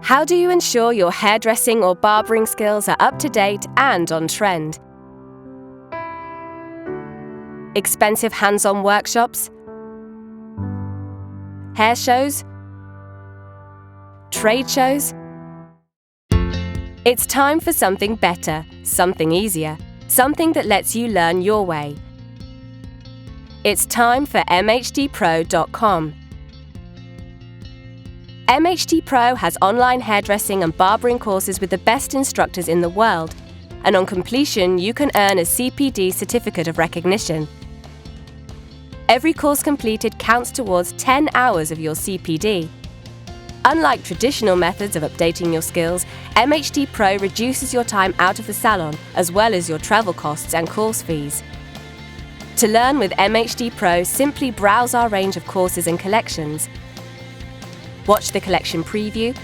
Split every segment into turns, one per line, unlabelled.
How do you ensure your hairdressing or barbering skills are up to date and on trend? Expensive hands-on workshops? Hair shows? Trade shows? It's time for something better, something easier, something that lets you learn your way. It's time for MHDPro.com. MHDPro has online hairdressing and barbering courses with the best instructors in the world, and on completion you can earn a CPD Certificate of Recognition. Every course completed counts towards 10 hours of your CPD. Unlike traditional methods of updating your skills, MHDPro reduces your time out of the salon as well as your travel costs and course fees. To learn with MHDPro, simply browse our range of courses and collections. Watch the collection preview,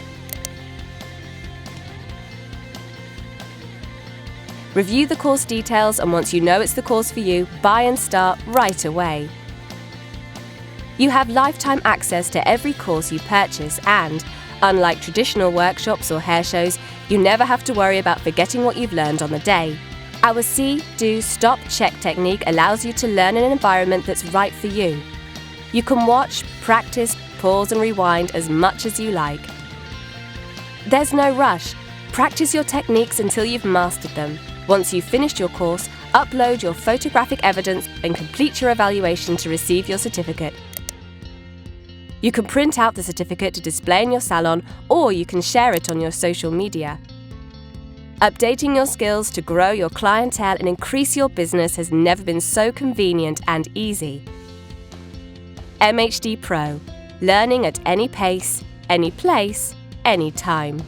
review the course details, and once you know it's the course for you, buy and start right away. You have lifetime access to every course you purchase and, unlike traditional workshops or hair shows, you never have to worry about forgetting what you've learned on the day. Our see, do, stop, check technique allows you to learn in an environment that's right for you. You can watch, practice, pause and rewind as much as you like. There's no rush. Practice your techniques until you've mastered them. Once you've finished your course, upload your photographic evidence and complete your evaluation to receive your certificate. You can print out the certificate to display in your salon, or you can share it on your social media. Updating your skills to grow your clientele and increase your business has never been so convenient and easy. MHDPro. Learning at any pace, any place, any time.